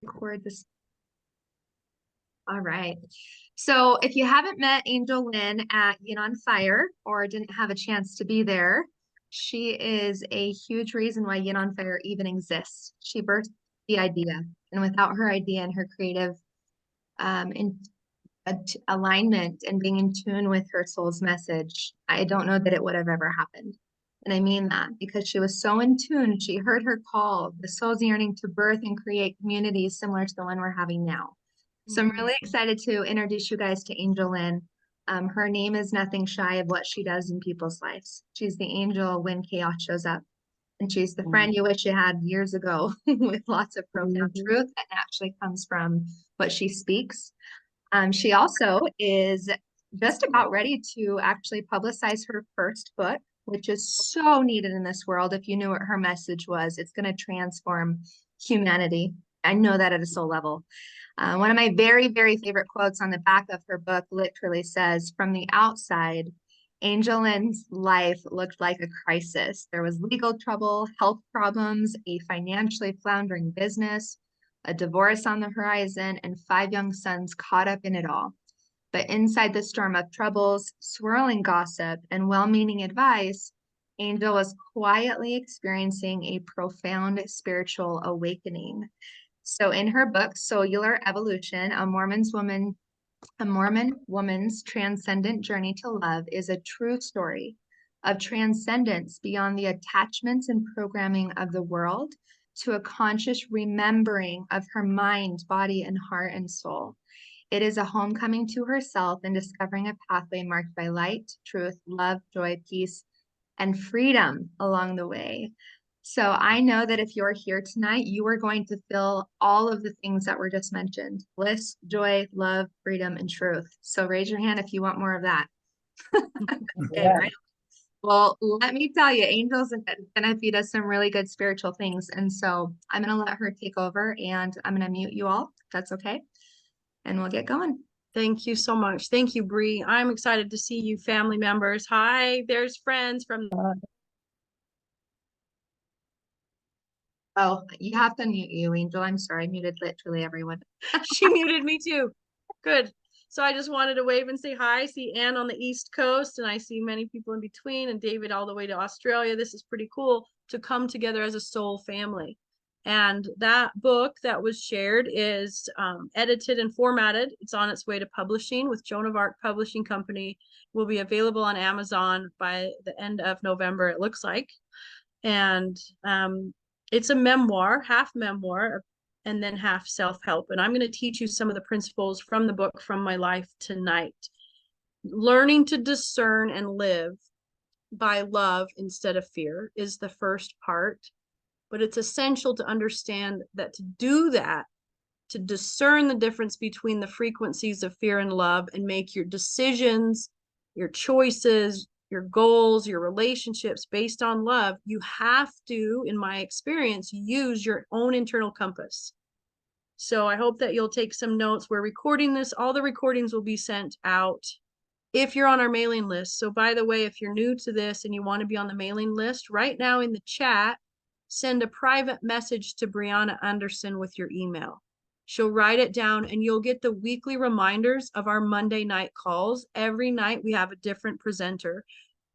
Record this. All right. So if you haven't met Angel Lynn at Yin on Fire or didn't have a chance to be there, she is a huge reason why Yin on Fire even exists. She birthed the idea, and without her idea and her creative in alignment and being in tune with her soul's message, I don't know that it would have ever happened. And I mean that because she was so in tune. She heard her call, the soul's yearning to birth and create communities similar to the one we're having now. So I'm really excited to introduce you guys to Angel Lynn. Her name is nothing shy of what she does in people's lives. She's the angel when chaos shows up. And she's the friend you wish you had years ago with lots of profound truth that actually comes from what she speaks. She also is just about ready to actually publicize her first book, which is so needed in this world. If you knew what her message was, it's going to transform humanity. I know that at a soul level. One of my very, very favorite quotes on the back of her book literally says, "From the outside, Angel Lynn's life looked like a crisis. There was legal trouble, health problems, a financially floundering business, a divorce on the horizon, and 5 young sons caught up in it all. But inside the storm of troubles, swirling gossip, and well-meaning advice, Angel was quietly experiencing a profound spiritual awakening." So in her book, Cellular Evolution, a Mormon woman's transcendent journey to love is a true story of transcendence beyond the attachments and programming of the world to a conscious remembering of her mind, body, and heart and soul. It is a homecoming to herself and discovering a pathway marked by light, truth, love, joy, peace, and freedom along the way. So I know that if you're here tonight, you are going to feel all of the things that were just mentioned: bliss, joy, love, freedom, and truth. So raise your hand if you want more of that. Okay, right. Well, let me tell you, Angel's gonna feed us some really good spiritual things. And so I'm gonna let her take over and I'm gonna mute you all, if that's okay. And we'll get going. Thank you so much. Thank you, Bree. I'm excited to see you, family members. Hi, there's friends from. Oh, you have to mute you, Angel. I'm sorry, I muted literally everyone. She muted me too. Good. So I just wanted to wave and say hi. I see Anne on the East Coast, and I see many people in between, and David all the way to Australia. This is pretty cool to come together as a soul family. And that book that was shared is edited and formatted. It's on its way to publishing with Joan of Arc Publishing Company. Will be available on Amazon by the end of November, it looks like. And it's a memoir, half memoir, and then half self-help. And I'm going to teach you some of the principles from the book From My Life tonight. Learning to discern and live by love instead of fear is the first part. But it's essential to understand that to do that, to discern the difference between the frequencies of fear and love and make your decisions, your choices, your goals, your relationships based on love, you have to, in my experience, use your own internal compass. So I hope that you'll take some notes. We're recording this. All the recordings will be sent out if you're on our mailing list. So by the way, if you're new to this and you want to be on the mailing list, right now in the chat, send a private message to Brianna Anderson with your email. She'll write it down and you'll get the weekly reminders of our Monday night calls. Every night we have a different presenter,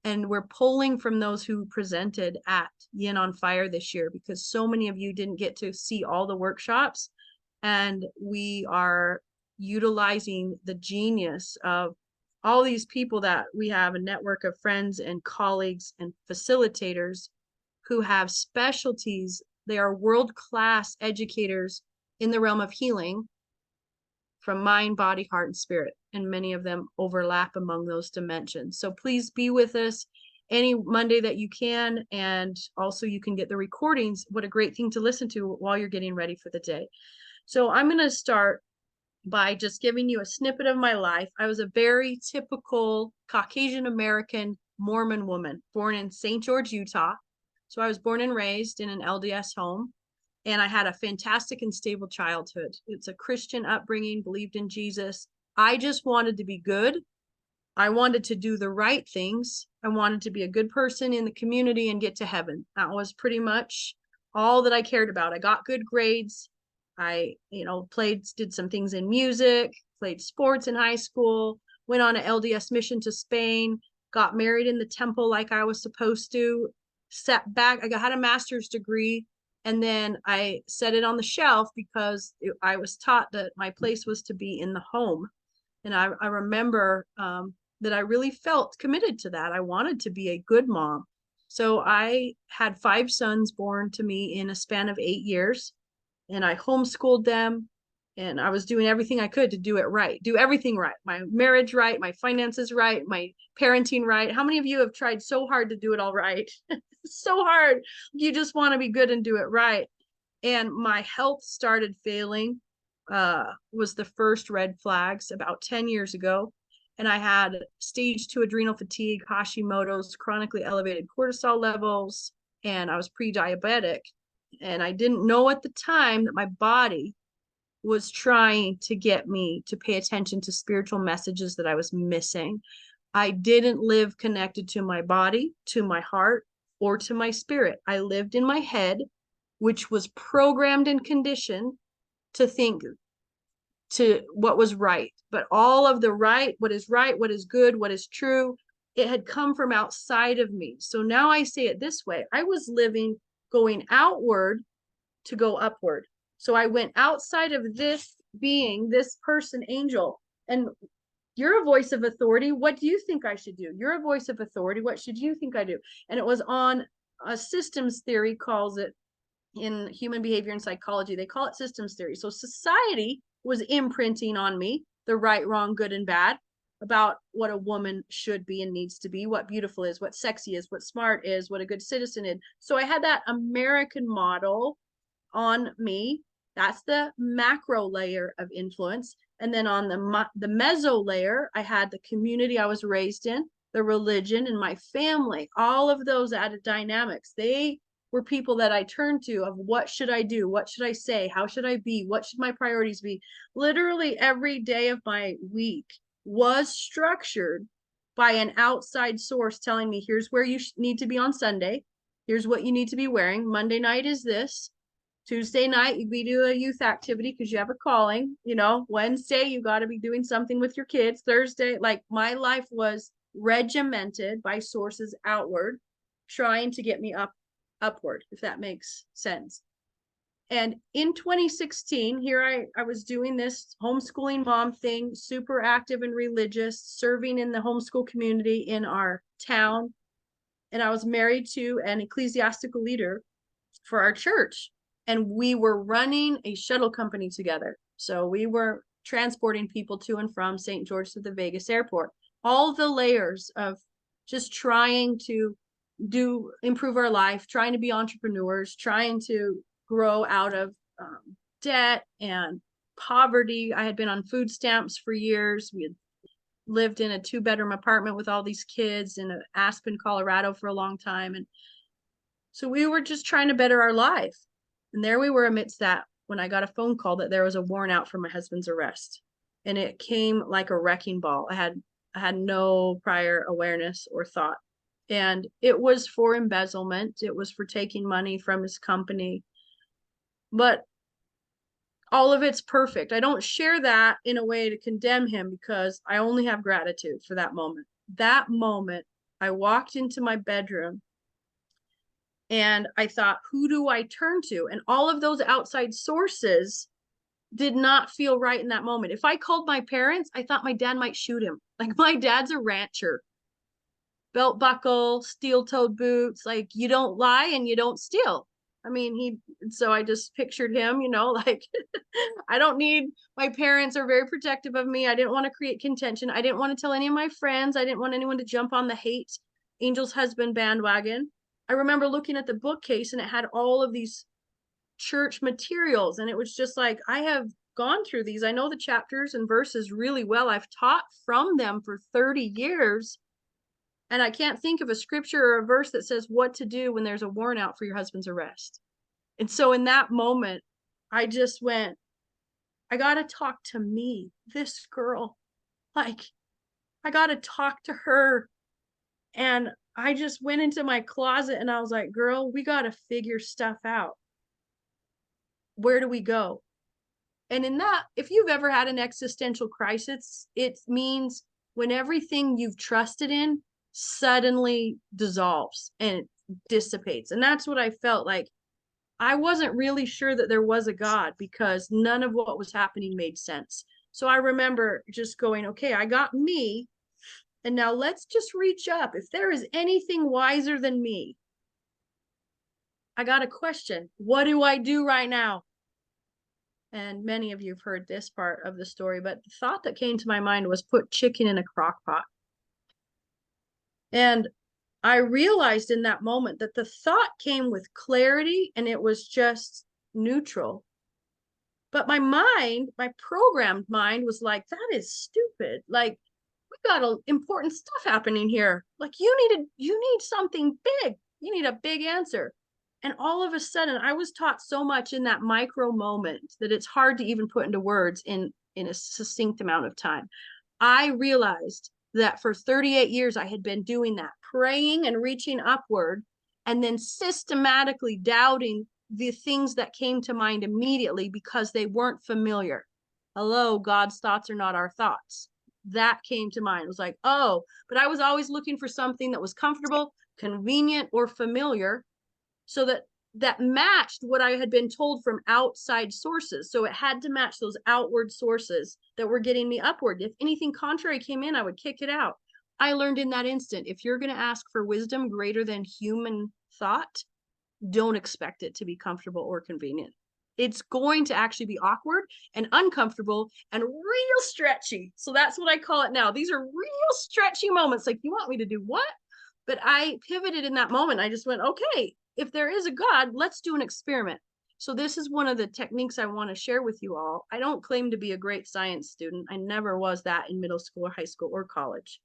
and we're pulling from those who presented at Yin on Fire this year because so many of you didn't get to see all the workshops, and we are utilizing the genius of all these people that we have, a network of friends and colleagues and facilitators who have specialties. They are world-class educators in the realm of healing from mind, body, heart, and spirit. And many of them overlap among those dimensions. So please be with us any Monday that you can. And also you can get the recordings. What a great thing to listen to while you're getting ready for the day. So I'm going to start by just giving you a snippet of my life. I was a very typical Caucasian American Mormon woman born in St. George, Utah. So I was born and raised in an LDS home, and I had a fantastic and stable childhood. It's a Christian upbringing, believed in Jesus. I just wanted to be good. I wanted to do the right things. I wanted to be a good person in the community and get to heaven. That was pretty much all that I cared about. I got good grades. did some things in music, played sports in high school, went on an LDS mission to Spain, got married in the temple like I was supposed to, sat back. Had a master's degree, and then I set it on the shelf because I was taught that my place was to be in the home. And I remember that I really felt committed to that. I wanted to be a good mom. So I had 5 sons born to me in a span of 8 years, and I homeschooled them, and I was doing everything I could to do it right, do everything right, my marriage right, my finances right, my parenting right. How many of you have tried so hard to do it all right? So hard. You just want to be good and do it right. And my health started failing, was the first red flags about 10 years ago. And I had stage 2 adrenal fatigue, Hashimoto's, chronically elevated cortisol levels, and I was pre-diabetic. And I didn't know at the time that my body was trying to get me to pay attention to spiritual messages that I was missing. I didn't live connected to my body, to my heart, or to my spirit. I lived in my head, which was programmed and conditioned to think to what was right. But all of the right, what is good, what is true, it had come from outside of me. So now I say it this way. I was living going outward to go upward. So I went outside of this being, this person, Angel, and you're a voice of authority. What do you think I should do? You're a voice of authority. What should you think I do? And it was on a systems theory, calls it in human behavior and psychology. They call it systems theory. So society was imprinting on me the right, wrong, good, and bad about what a woman should be and needs to be, what beautiful is, what sexy is, what smart is, what a good citizen is. So I had that American model on me. That's the macro layer of influence. And then on the meso layer, I had the community I was raised in, the religion, and my family. All of those added dynamics. They were people that I turned to of what should I do? What should I say? How should I be? What should my priorities be? Literally every day of my week was structured by an outside source telling me, here's where you need to be on Sunday. Here's what you need to be wearing. Monday night is this. Tuesday night, we do a youth activity because you have a calling. Wednesday, you got to be doing something with your kids. Thursday, like my life was regimented by sources outward, trying to get me upward, if that makes sense. And in 2016, here I was doing this homeschooling mom thing, super active and religious, serving in the homeschool community in our town. And I was married to an ecclesiastical leader for our church. And we were running a shuttle company together. So we were transporting people to and from St. George to the Vegas airport. All the layers of just trying to improve our life, trying to be entrepreneurs, trying to grow out of debt and poverty. I had been on food stamps for years. We had lived in a 2-bedroom apartment with all these kids in Aspen, Colorado for a long time. And so we were just trying to better our life. And there we were amidst that when I got a phone call that there was a warrant out for my husband's arrest. And it came like a wrecking ball. I had no prior awareness or thought. And it was for embezzlement. It was for taking money from his company. But all of it's perfect. I don't share that in a way to condemn him because I only have gratitude for that moment. That moment, I walked into my bedroom and I thought, who do I turn to? And all of those outside sources did not feel right in that moment. If I called my parents, I thought my dad might shoot him. Like, my dad's a rancher. Belt buckle, steel-toed boots, like, you don't lie and you don't steal. I mean, so I just pictured him, like, I don't need, my parents are very protective of me. I didn't want to create contention. I didn't want to tell any of my friends. I didn't want anyone to jump on the hate Angel's husband bandwagon. I remember looking at the bookcase and it had all of these church materials. And it was just like, I have gone through these. I know the chapters and verses really well. I've taught from them for 30 years. And I can't think of a scripture or a verse that says what to do when there's a warrant out for your husband's arrest. And so in that moment, I just went, I got to talk to me, this girl. Like, I got to talk to her. And I just went into my closet and I was like, girl, we got to figure stuff out. Where do we go? And in that, if you've ever had an existential crisis, it means when everything you've trusted in suddenly dissolves and dissipates. And that's what I felt like. I wasn't really sure that there was a God because none of what was happening made sense. So I remember just going, okay, I got me. And now let's just reach up. If there is anything wiser than me, I got a question. What do I do right now? And many of you have heard this part of the story, but the thought that came to my mind was put chicken in a crock pot. And I realized in that moment that the thought came with clarity and it was just neutral. But my mind, my programmed mind was like, that is stupid. Like, we got important stuff happening here. Like you need something big. You need a big answer. And all of a sudden, I was taught so much in that micro moment that it's hard to even put into words in a succinct amount of time. I realized that for 38 years, I had been doing that, praying and reaching upward, and then systematically doubting the things that came to mind immediately because they weren't familiar. Hello, God's thoughts are not our thoughts. That came to mind. It was like, oh, but I was always looking for something that was comfortable, convenient, or familiar so that matched what I had been told from outside sources. So it had to match those outward sources that were getting me upward. If anything contrary came in, I would kick it out. I learned in that instant, if you're going to ask for wisdom greater than human thought, don't expect it to be comfortable or convenient. It's going to actually be awkward and uncomfortable and real stretchy. So that's what I call it now. These are real stretchy moments. Like, you want me to do what? But I pivoted in that moment. I just went, okay, if there is a God, let's do an experiment. So this is one of the techniques I want to share with you all. I don't claim to be a great science student. I never was that in middle school or high school or college.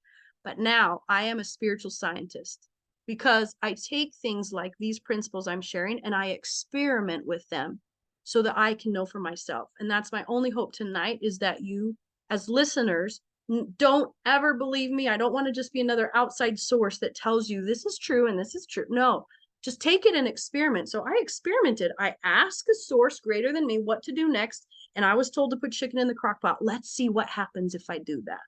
But now I am a spiritual scientist because I take things like these principles I'm sharing and I experiment with them so that I can know for myself. And that's my only hope tonight, is that you as listeners don't ever believe me. I don't want to just be another outside source that tells you this is true and this is true. No, just take it and experiment. So I experimented. I asked a source greater than me what to do next. And I was told to put chicken in the crock pot. Let's see what happens if I do that.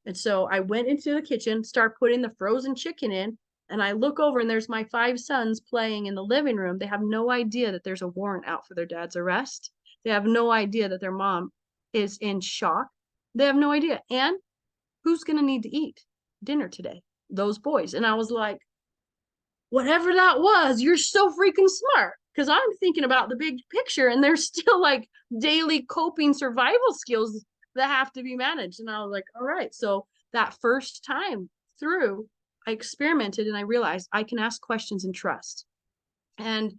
And so I went into the kitchen, start putting the frozen chicken in, and I look over and there's my 5 sons playing in the living room. They have no idea that there's a warrant out for their dad's arrest. They have no idea that their mom is in shock. They have no idea. And who's going to need to eat dinner today? Those boys. And I was like, whatever that was, you're so freaking smart. Because I'm thinking about the big picture and there's still like daily coping survival skills that have to be managed. And I was like, all right. So that first time through, I experimented and I realized I can ask questions and trust. And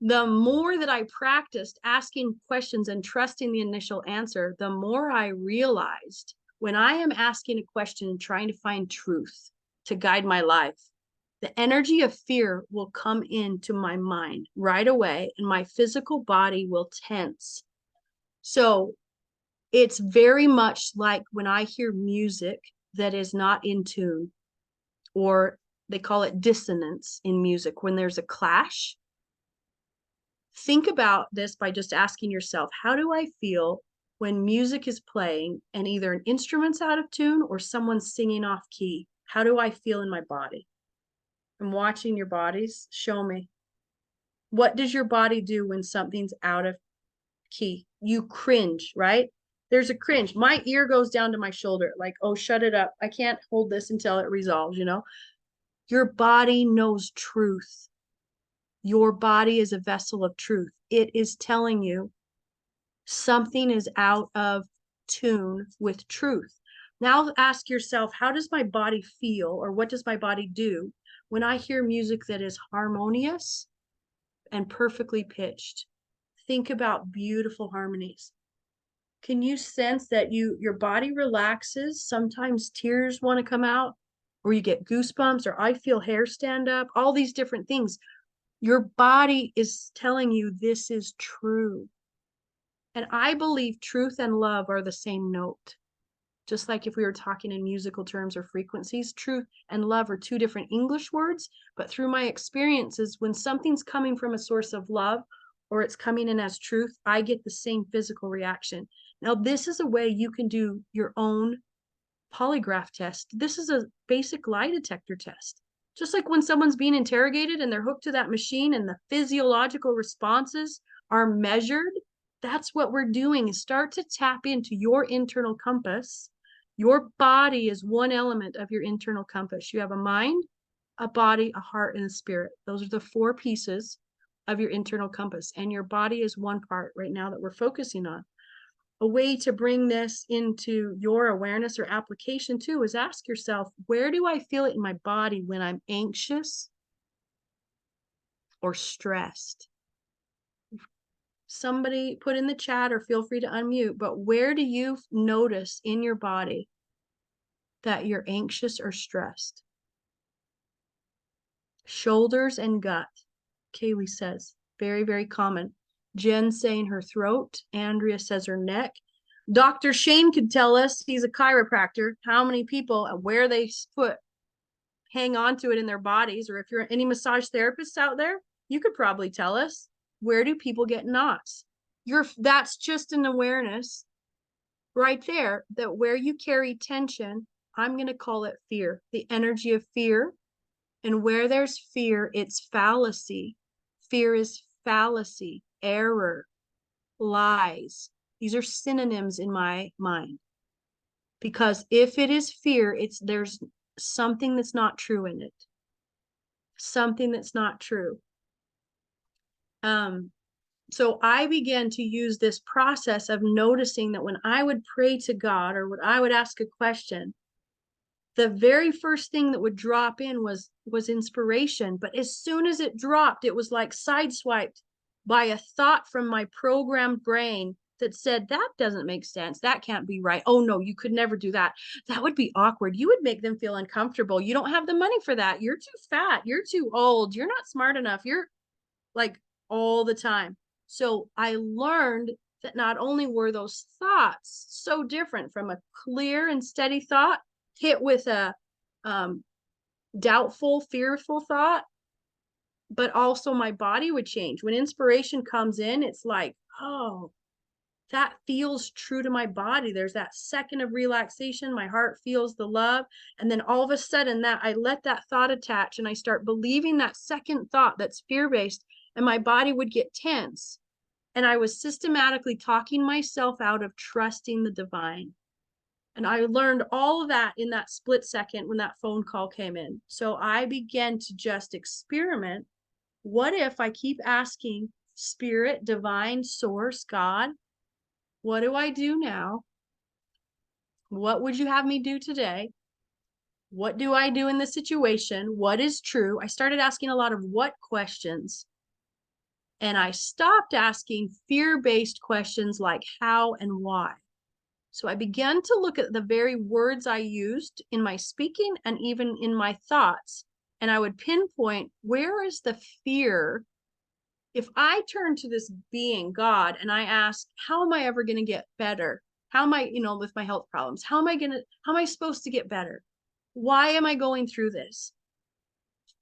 the more that I practiced asking questions and trusting the initial answer, the more I realized when I am asking a question and trying to find truth to guide my life, the energy of fear will come into my mind right away and my physical body will tense. So it's very much like when I hear music that is not in tune, or they call it dissonance in music, when there's a clash. Think about this by just asking yourself, how do I feel when music is playing and either an instrument's out of tune or someone's singing off key? How do I feel in my body? I'm watching your bodies. Show me. What does your body do when something's out of key? You cringe, right? There's a cringe. My ear goes down to my shoulder, like, oh, shut it up. I can't hold this until it resolves, you know? Your body knows truth. Your body is a vessel of truth. It is telling you something is out of tune with truth. Now ask yourself, how does my body feel, or what does my body do when I hear music that is harmonious and perfectly pitched? Think about beautiful harmonies. Can you sense that your body relaxes? Sometimes tears want to come out, or you get goosebumps, or I feel hair stand up, all these different things. Your body is telling you this is true. And I believe truth and love are the same note. Just like if we were talking in musical terms or frequencies, truth and love are 2 different English words, but through my experiences, when something's coming from a source of love or it's coming in as truth, I get the same physical reaction. Now, this is a way you can do your own polygraph test. This is a basic lie detector test. Just like when someone's being interrogated and they're hooked to that machine and the physiological responses are measured, that's what we're doing, is start to tap into your internal compass. Your body is one element of your internal compass. You have a mind, a body, a heart, and a spirit. Those are the four pieces of your internal compass. And your body is one part right now that we're focusing on. A way to bring this into your awareness or application too is ask yourself, where do I feel it in my body when I'm anxious or stressed? Somebody put in the chat or feel free to unmute, but where do you notice in your body that you're anxious or stressed? Shoulders and gut. Kaylee says, very, very common. Jen saying her throat. Andrea says her neck. Dr. Shane could tell us, he's a chiropractor, how many people, where they hang on to it in their bodies. Or if you're any massage therapists out there, you could probably tell us, where do people get knots? That's just an awareness right there, that where you carry tension, I'm going to call it fear, the energy of fear. And where there's fear, it's fallacy. Fear is fallacy, error, lies. These are synonyms in my mind. Because if it is fear, there's something that's not true in it. Something that's not true. So I began to use this process of noticing that when I would pray to God or when I would ask a question, the very first thing that would drop in was inspiration. But as soon as it dropped, it was like sideswiped by a thought from my programmed brain that said, that doesn't make sense. That can't be right. Oh no, you could never do that. That would be awkward. You would make them feel uncomfortable. You don't have the money for that. You're too fat. You're too old. You're not smart enough. You're like all the time. So I learned that not only were those thoughts so different from a clear and steady thought hit with a doubtful, fearful thought, but also my body would change. When inspiration comes in, it's like, oh, that feels true to my body. There's that second of relaxation. My heart feels the love. And then all of a sudden that I let that thought attach and I start believing that second thought that's fear-based, and my body would get tense. And I was systematically talking myself out of trusting the divine. And I learned all of that in that split second when that phone call came in. So I began to just experiment. What if I keep asking spirit, divine, source, God, what do I do now? What would you have me do today? What do I do in this situation? What is true? I started asking a lot of what questions. And I stopped asking fear-based questions like how and why. So I began to look at the very words I used in my speaking and even in my thoughts. And I would pinpoint, where is the fear? If I turn to this being, God, and I ask, how am I ever going to get better? How am I, with my health problems? How am I supposed to get better? Why am I going through this?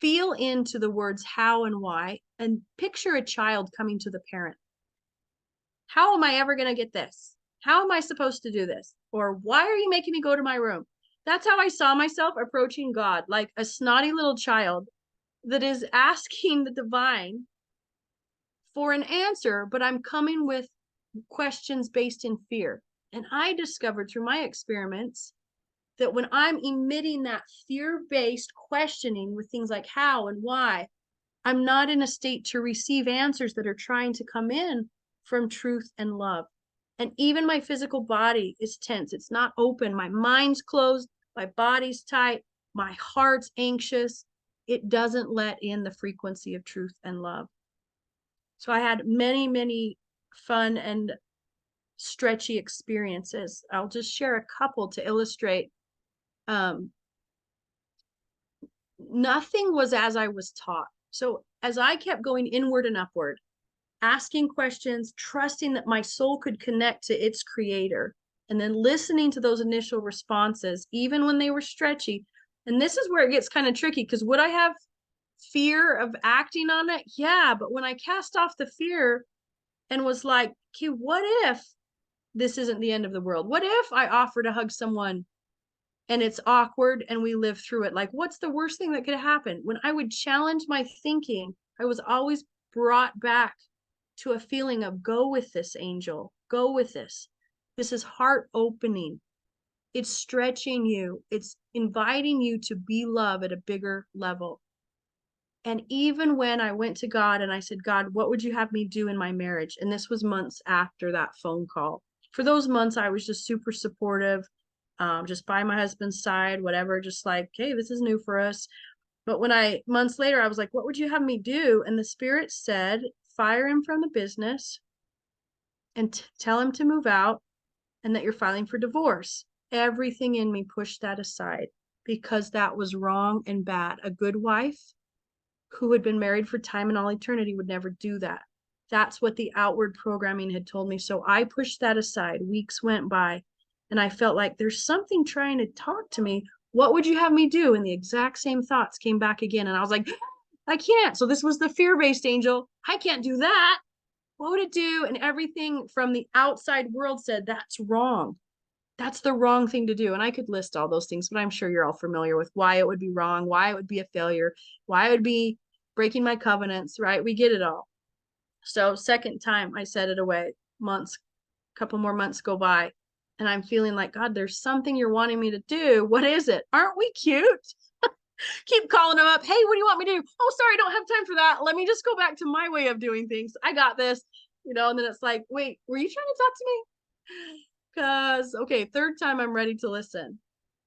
Feel into the words how and why, and picture a child coming to the parent. How am I ever going to get this? How am I supposed to do this? Or why are you making me go to my room? That's how I saw myself approaching God, like a snotty little child that is asking the divine for an answer, but I'm coming with questions based in fear. And I discovered through my experiments that when I'm emitting that fear-based questioning with things like how and why, I'm not in a state to receive answers that are trying to come in from truth and love. And even my physical body is tense. It's not open. My mind's closed. My body's tight. My heart's anxious. It doesn't let in the frequency of truth and love. So I had many, many fun and stretchy experiences. I'll just share a couple to illustrate. Nothing was as I was taught. So as I kept going inward and upward, asking questions, trusting that my soul could connect to its creator, and then listening to those initial responses, even when they were stretchy. And this is where it gets kind of tricky, because would I have fear of acting on it? Yeah, but when I cast off the fear, and was like, okay, what if this isn't the end of the world? What if I offer to hug someone and it's awkward and we live through it? Like, what's the worst thing that could happen? When I would challenge my thinking, I was always brought back to a feeling of go with this, Angel, go with this. This is heart opening. It's stretching you. It's inviting you to be love at a bigger level. And even when I went to God and I said, God, what would you have me do in my marriage? And this was months after that phone call. For those months, I was just super supportive, just by my husband's side, whatever, just like, hey, this is new for us. But when months later, I was like, what would you have me do? And the Spirit said, fire him from the business and tell him to move out and that you're filing for divorce. Everything in me pushed that aside because that was wrong and bad. A good wife who had been married for time and all eternity would never do that. That's what the outward programming had told me. So I pushed that aside. Weeks went by and I felt like there's something trying to talk to me. What would you have me do? And the exact same thoughts came back again. And I was like, I can't. So this was the fear-based angel. I can't do that. What would it do? And everything from the outside world said, that's wrong. That's the wrong thing to do. And I could list all those things, but I'm sure you're all familiar with why it would be wrong, why it would be a failure, why it would be breaking my covenants, right? We get it all. So second time I set it away, months, couple more months go by, and I'm feeling like, God, there's something you're wanting me to do. What is it? Aren't we cute? Keep calling them up. Hey, what do you want me to do? Oh, sorry, I don't have time for that. Let me just go back to my way of doing things. I got this, and then it's like, wait, were you trying to talk to me? Because, okay, third time I'm ready to listen.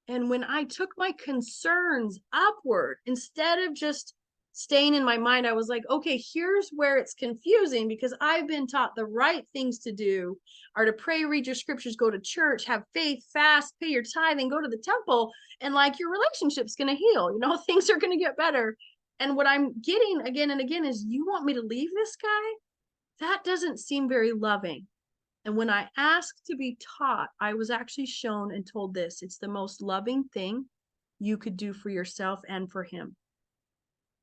And when I took my concerns upward, instead of just staying in my mind, I was like, okay, here's where it's confusing because I've been taught the right things to do are to pray, read your scriptures, go to church, have faith, fast, pay your tithe, and go to the temple. And like your relationship's going to heal, things are going to get better. And what I'm getting again and again is, you want me to leave this guy? That doesn't seem very loving. And when I asked to be taught, I was actually shown and told this: it's the most loving thing you could do for yourself and for him.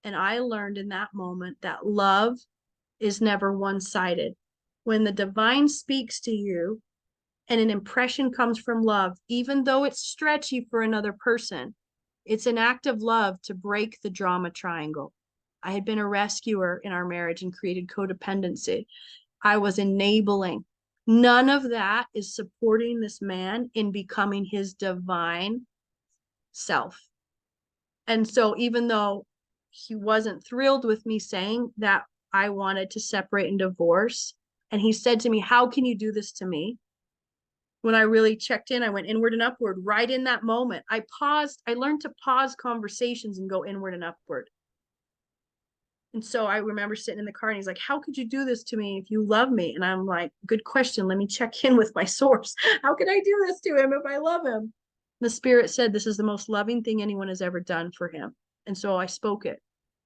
And I learned in that moment that love is never one-sided. When the divine speaks to you and an impression comes from love, even though it's stretchy for another person, it's an act of love to break the drama triangle. I had been a rescuer in our marriage and created codependency. I was enabling. None of that is supporting this man in becoming his divine self. And so even though he wasn't thrilled with me saying that I wanted to separate and divorce, and he said to me, how can you do this to me? When I really checked in, I went inward and upward right in that moment. I learned to pause conversations and go inward and upward. And so I remember sitting in the car and he's like, how could you do this to me if you love me? And I'm like, good question. Let me check in with my source. How could I do this to him if I love him? The Spirit said, this is the most loving thing anyone has ever done for him. And so I spoke it.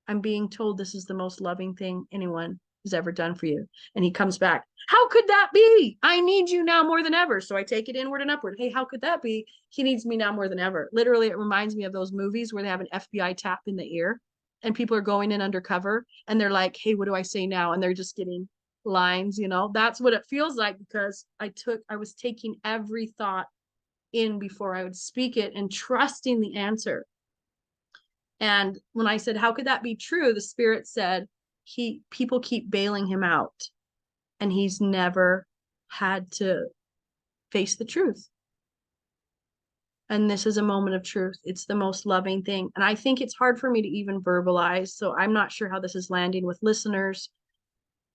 I'm being told this is the most loving thing anyone has ever done for you. And he comes back, how could that be? I need you now more than ever. So I take it inward and upward. Hey, how could that be? He needs me now more than ever. Literally, it reminds me of those movies where they have an FBI tap in the ear and people are going in undercover and they're like, hey, what do I say now? And they're just getting lines, that's what it feels like, because I was taking every thought in before I would speak it and trusting the answer. And when I said, how could that be true? The Spirit said, people keep bailing him out and he's never had to face the truth. And this is a moment of truth. It's the most loving thing. And I think it's hard for me to even verbalize. So I'm not sure how this is landing with listeners,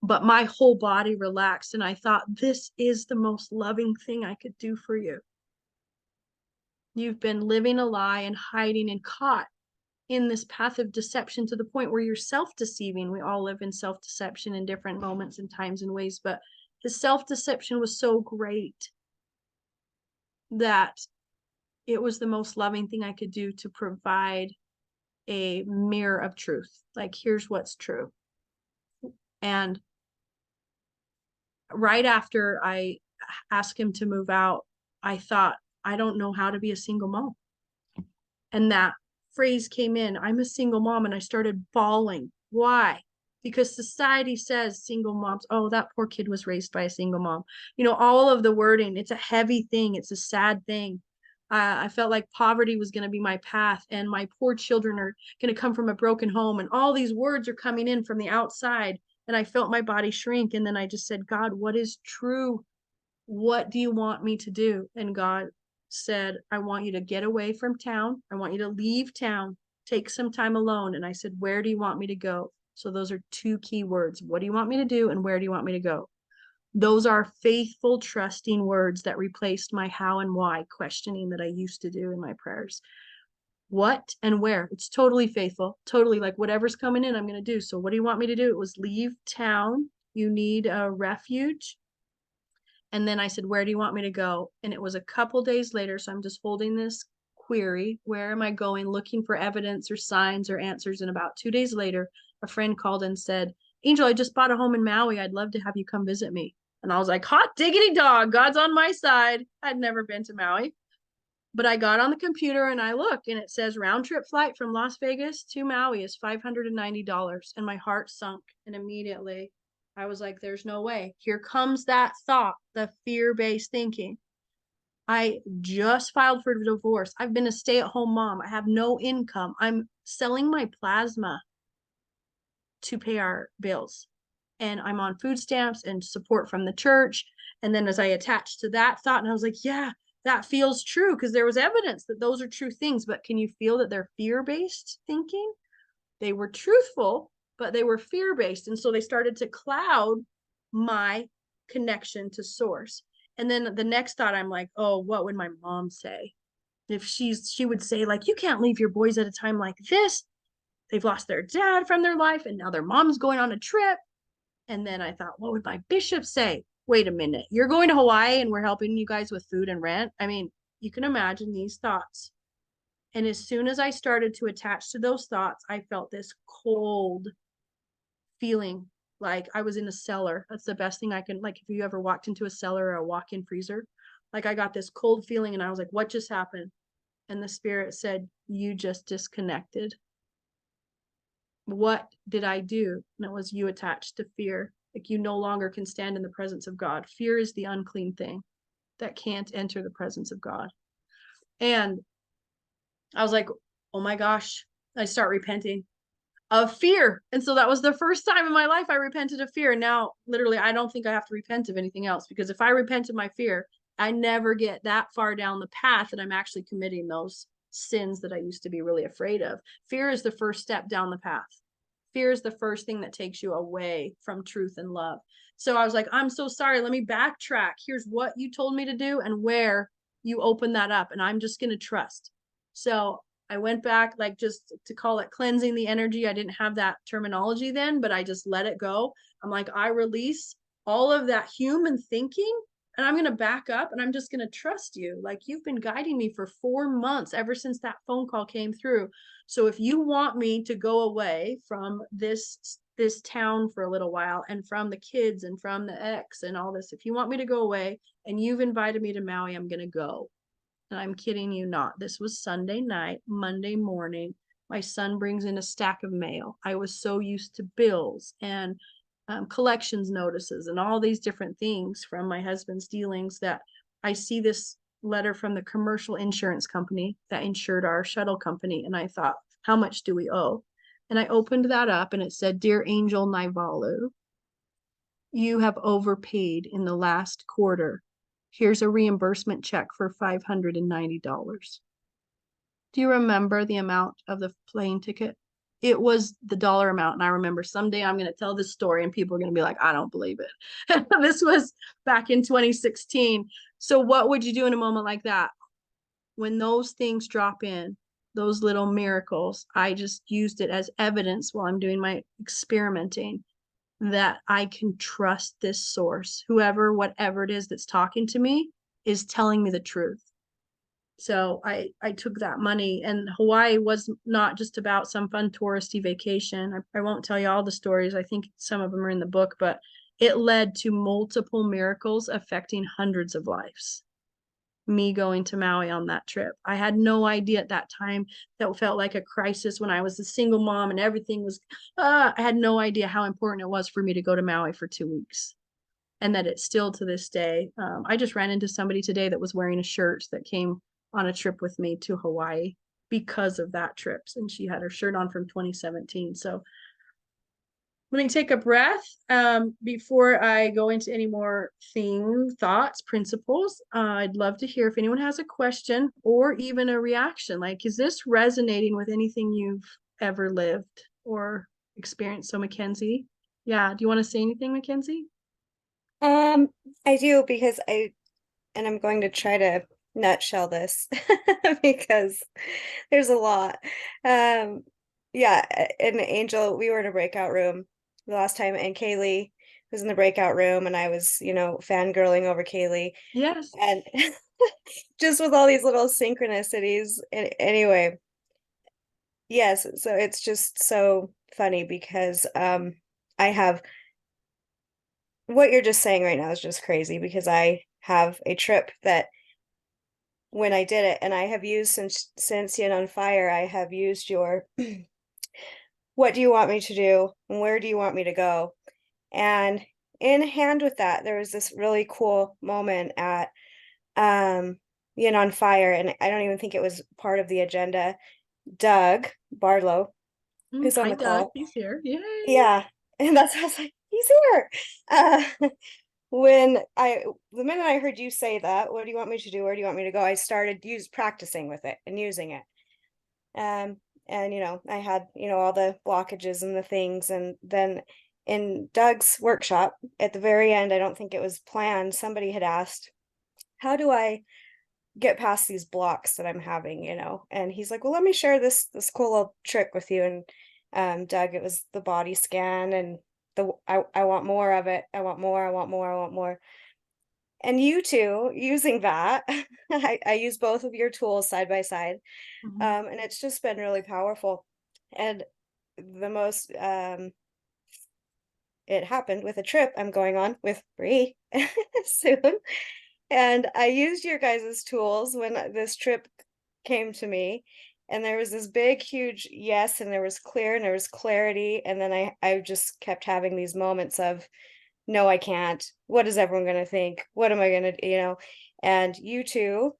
but my whole body relaxed. And I thought, this is the most loving thing I could do for you. You've been living a lie and hiding and caught in this path of deception to the point where you're self-deceiving. We all live in self-deception in different moments and times and ways, but his self-deception was so great that it was the most loving thing I could do to provide a mirror of truth. Like, here's what's true. And right after I asked him to move out, I thought, I don't know how to be a single mom. And that phrase came in, I'm a single mom, and I started bawling. Why? because society says single moms, oh, that poor kid was raised by a single mom. You know, all of the wording, it's a heavy thing. It's a sad thing. I felt like poverty was going to be my path, and my poor children are going to come from a broken home. And all these words are coming in from the outside. And I felt my body shrink. And then I just said, God, what is true? What do you want me to do? And God said, I want you to get away from town. I want you to leave town, take some time alone. And I said, where do you want me to go? So those are two key words. What do you want me to do? And where do you want me to go? Those are faithful, trusting words that replaced my how and why questioning that I used to do in my prayers. What and where? It's totally faithful, totally like whatever's coming in, I'm going to do. So what do you want me to do? It was leave town. You need a refuge. And then I said, where do you want me to go? And it was a couple days later. So I'm just holding this query. Where am I going? Looking for evidence or signs or answers. And about 2 days later, a friend called and said, Angel, I just bought a home in Maui. I'd love to have you come visit me. And I was like, hot diggity dog, God's on my side. I'd never been to Maui. But I got on the computer and I looked, and it says round trip flight from Las Vegas to Maui is $590. And my heart sunk. And immediately I was like, there's no way. Here comes that thought, the fear-based thinking. I just filed for divorce. I've been a stay-at-home mom. I have no income. I'm selling my plasma to pay our bills. And I'm on food stamps and support from the church. And then as I attached to that thought, and I was like, yeah, that feels true, because there was evidence that those are true things. But can you feel that they're fear-based thinking? They were truthful, but they were fear-based. And so they started to cloud my connection to source. And then the next thought, I'm like, oh, what would my mom say? If she would say, like, you can't leave your boys at a time like this. They've lost their dad from their life, and now their mom's going on a trip. And then I thought, what would my bishop say? Wait a minute, you're going to Hawaii and we're helping you guys with food and rent? I mean, you can imagine these thoughts. And as soon as I started to attach to those thoughts, I felt this cold feeling, like I was in a cellar. That's the best thing I can, like, if you ever walked into a cellar or a walk-in freezer, like I got this cold feeling and I was like, what just happened? And the spirit said, you just disconnected. What did I do? And it was, you attached to fear. Like, you no longer can stand in the presence of God. Fear is the unclean thing that can't enter the presence of God. And I was like, oh my gosh, I start repenting of fear. And so that was the first time in my life I repented of fear. And now, literally, I don't think I have to repent of anything else, because if I repent of my fear, I never get that far down the path that I'm actually committing those sins that I used to be really afraid of. Fear is the first step down the path. Fear is the first thing that takes you away from truth and love. So I was like, I'm so sorry. Let me backtrack. Here's what you told me to do and where you open that up. And I'm just going to trust. So I went back, like, just to call it cleansing the energy. I didn't have that terminology then, but I just let it go. I'm like, I release all of that human thinking, and I'm going to back up, and I'm just going to trust you. Like, you've been guiding me for 4 months ever since that phone call came through. So if you want me to go away from this town for a little while, and from the kids and from the ex and all this, if you want me to go away and you've invited me to Maui, I'm going to go. And I'm kidding you not. This was Sunday night. Monday morning, my son brings in a stack of mail. I was so used to bills and collections notices and all these different things from my husband's dealings, that I see this letter from the commercial insurance company that insured our shuttle company. And I thought, how much do we owe? And I opened that up, and it said, Dear Angel Naivalu, you have overpaid in the last quarter. Here's a reimbursement check for $590. Do you remember the amount of the plane ticket? It was the dollar amount. And I remember someday I'm going to tell this story and people are going to be like, I don't believe it. This was back in 2016. So what would you do in a moment like that? When those things drop in, those little miracles, I just used it as evidence while I'm doing my experimenting, that I can trust this source. Whoever, whatever it is that's talking to me is telling me the truth. So I took that money, and Hawaii was not just about some fun touristy vacation. I won't tell you all the stories. I think some of them are in the book, but it led to multiple miracles affecting hundreds of lives. me going to Maui on that trip. I had no idea at that time. That felt like a crisis when I was a single mom and everything was, I had no idea how important it was for me to go to Maui for 2 weeks. And that it's still to this day. I just ran into somebody today that was wearing a shirt that came on a trip with me to Hawaii because of that trip. And she had her shirt on from 2017. So let me take a breath before I go into any more thoughts, principles. I'd love to hear if anyone has a question or even a reaction. Like, is this resonating with anything you've ever lived or experienced? So, Mackenzie, yeah, do you want to say anything, Mackenzie? I do because I'm going to try to nutshell this because there's a lot. Yeah, and Angel, we were in a breakout room the last time, and Kaylee was in the breakout room, and I was, fangirling over Kaylee, Yes. and just with all these little synchronicities. Anyway, yes, so it's just so funny because I have what you're just saying right now is just crazy because I have a trip that when I did it, and I have used since Yin on Fire, I have used your what do you want me to do and where do you want me to go? And in hand with that, there was this really cool moment at Yin on Fire, and I don't even think it was part of the agenda. Doug Barlow, who's on Hi, the Doug. call. He's here. Yay. Yeah. And that's how I was like, he's here. When the minute I heard you say that, what do you want me to do? Where do you want me to go? I started practicing with it and using it. And I had, all the blockages and the things. And then in Doug's workshop at the very end, I don't think it was planned. Somebody had asked, how do I get past these blocks that I'm having, and he's like, well, let me share this cool little trick with you. And Doug, it was the body scan and I want more of it. I want more, I want more, I want more. And you two using that, I use both of your tools side by side. And it's just been really powerful. And the most it happened with a trip I'm going on with Bree soon. And I used your guys' tools when this trip came to me. And there was this big, huge yes, and there was clear and there was clarity. And then I just kept having these moments of, no, I can't. What is everyone going to think? What am I going to, and you two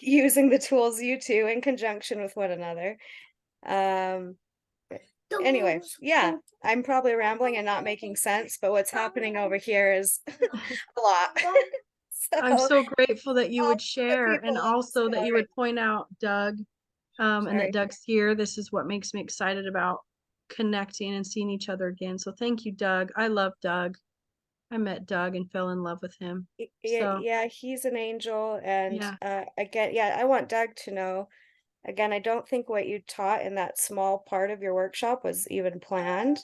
using the tools, you two in conjunction with one another. Anyway, yeah, I'm probably rambling and not making sense, but what's happening over here is a lot. I'm So so grateful that you would share and people also that you understand. would point out Doug, and that Sorry. Doug's here. This is what makes me excited about connecting and seeing each other again. So thank you, Doug. I love Doug. I met Doug and fell in love with him. So Yeah, he's an angel. And yeah. again, yeah, I want Doug to know. Again, I don't think what you taught in that small part of your workshop was even planned.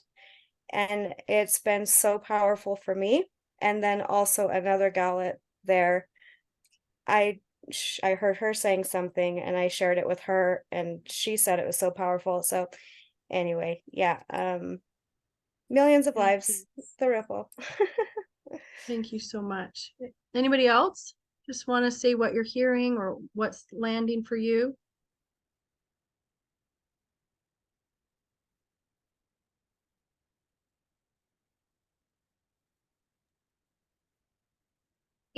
And it's been so powerful for me. And then also another gal there, I heard her saying something and I shared it with her and she said it was so powerful. So anyway, yeah, millions of Thank lives, you. the ripple. Thank you so much. Anybody else just want to say what you're hearing or what's landing for you?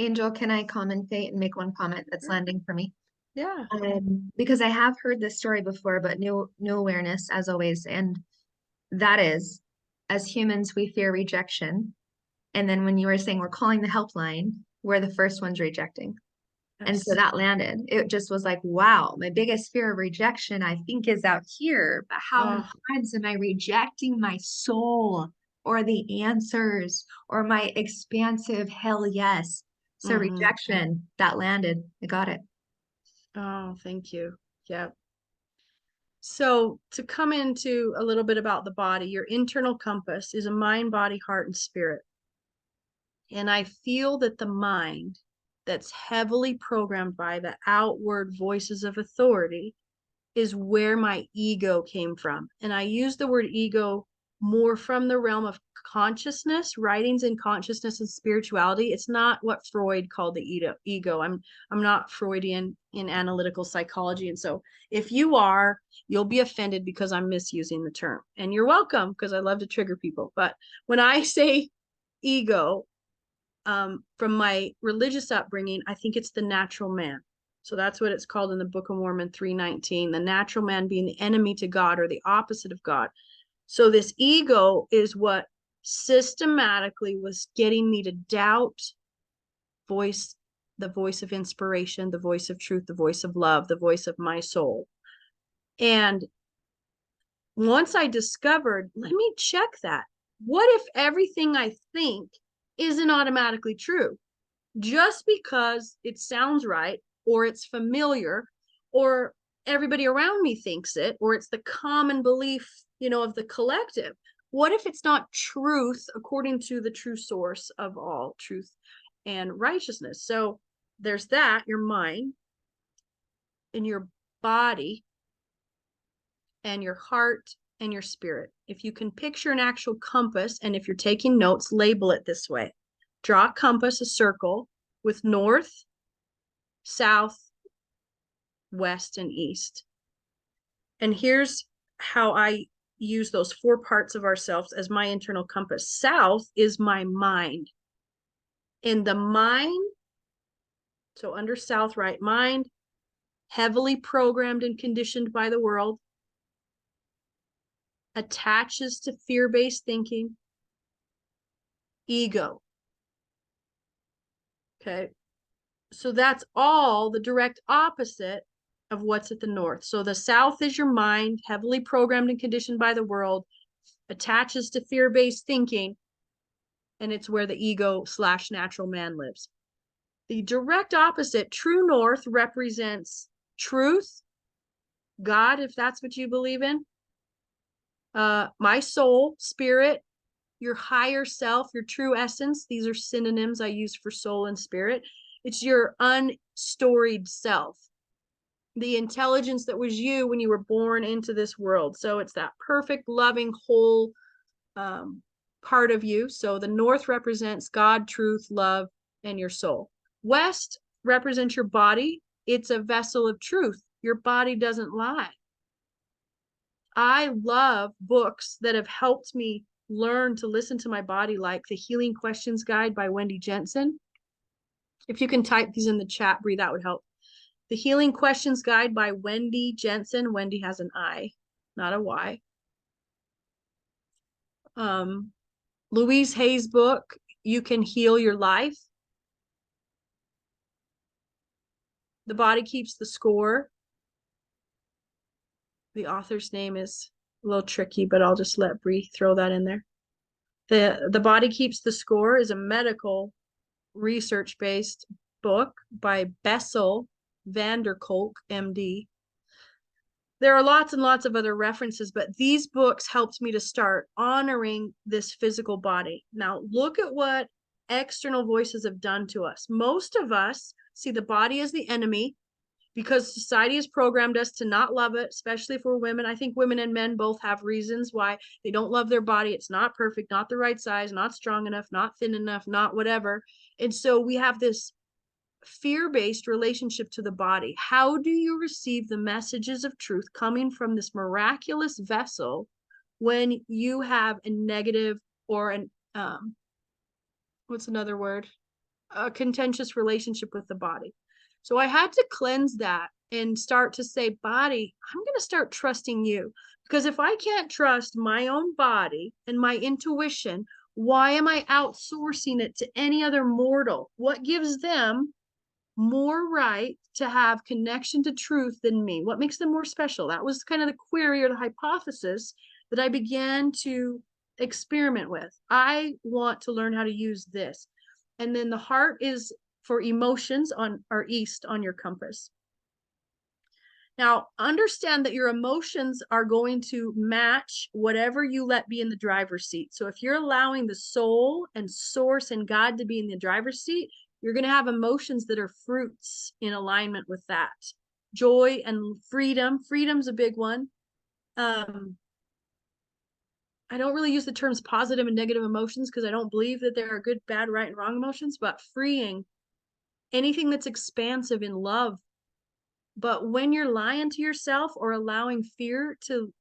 Angel, can I commentate and make one comment that's landing for me? Yeah. Because I have heard this story before, but new awareness as always. And that is, as humans, we fear rejection. And then when you were saying we're calling the helpline, we're the first ones rejecting. And so Yes. that landed. It just was like, wow, my biggest fear of rejection, I think, is out here. But how many times am I rejecting my soul or the answers or my expansive hell yes? So rejection, that landed. I got it. Oh, thank you. Yeah. So to come into a little bit about the body, your internal compass is a mind, body, heart, and spirit. And I feel that the mind that's heavily programmed by the outward voices of authority is where my ego came from. And I use the word ego more from the realm of consciousness, writings in consciousness and spirituality. It's not what Freud called the ego. I'm not Freudian in analytical psychology. And so if you are, you'll be offended because I'm misusing the term. And you're welcome, because I love to trigger people. But when I say ego, from my religious upbringing, I think it's the natural man. So that's what it's called in the Book of Mormon 3:19, the natural man being the enemy to God, or the opposite of God. So this ego is what systematically was getting me to doubt the voice of inspiration, the voice of truth, the voice of love, the voice of my soul. And once I discovered, let me check that. What if everything I think isn't automatically true? Just because it sounds right, or it's familiar, or everybody around me thinks it, or it's the common belief, of the collective. What if it's not truth according to the true source of all truth and righteousness? So there's that, your mind and your body and your heart and your spirit. If you can picture an actual compass, and if you're taking notes, label it this way. Draw a compass, a circle with north, south, west, and east. And here's how I use those 4 parts of ourselves as my internal compass. South is my mind. In the mind, so under south, right mind, heavily programmed and conditioned by the world, attaches to fear-based thinking, ego. Okay. So that's all the direct opposite of what's at the north. So the south is your mind, heavily programmed and conditioned by the world, attaches to fear-based thinking, and it's where the ego / natural man lives. The direct opposite, true north, represents truth, God, if that's what you believe in, my soul, spirit, your higher self, your true essence. These are synonyms I use for soul and spirit. It's your unstoried self, the intelligence that was you when you were born into this world. So it's that perfect, loving, whole part of you. So the north represents God, truth, love, and your soul. West represents your body. It's a vessel of truth. Your body doesn't lie. I love books that have helped me learn to listen to my body, like the Healing Questions Guide by Wendy Jensen. If you can type these in the chat, Bree, that would help. The Healing Questions Guide by Wendy Jensen. Wendy has an I, not a Y. Louise Hay's book, You Can Heal Your Life. The Body Keeps the Score. The author's name is a little tricky, but I'll just let Bree throw that in there. The Body Keeps the Score is a medical research-based book by Bessel van der Kolk, MD. There are lots and lots of other references, but these books helped me to start honoring this physical body. Now, look at what external voices have done to us. Most of us see the body as the enemy because society has programmed us to not love it, especially for women. I think women and men both have reasons why they don't love their body. It's not perfect, not the right size, not strong enough, not thin enough, not whatever. And so we have this fear-based relationship to the body. How do you receive the messages of truth coming from this miraculous vessel when you have a negative, or an what's another word, a contentious relationship with the body? So I had to cleanse that and start to say, body, I'm going to start trusting you, because if I can't trust my own body and my intuition, why am I outsourcing it to any other mortal? What gives them more right to have connection to truth than me? What makes them more special? That was kind of the query or the hypothesis that I began to experiment with. I want to learn how to use this. And then the heart is for emotions on our east on your compass. Now, understand that your emotions are going to match whatever you let be in the driver's seat. So if you're allowing the soul and source and God to be in the driver's seat, you're going to have emotions that are fruits in alignment with that. Joy and freedom. Freedom's a big one. I don't really use the terms positive and negative emotions because I don't believe that there are good, bad, right, and wrong emotions, but freeing anything that's expansive in love. But when you're lying to yourself or allowing fear to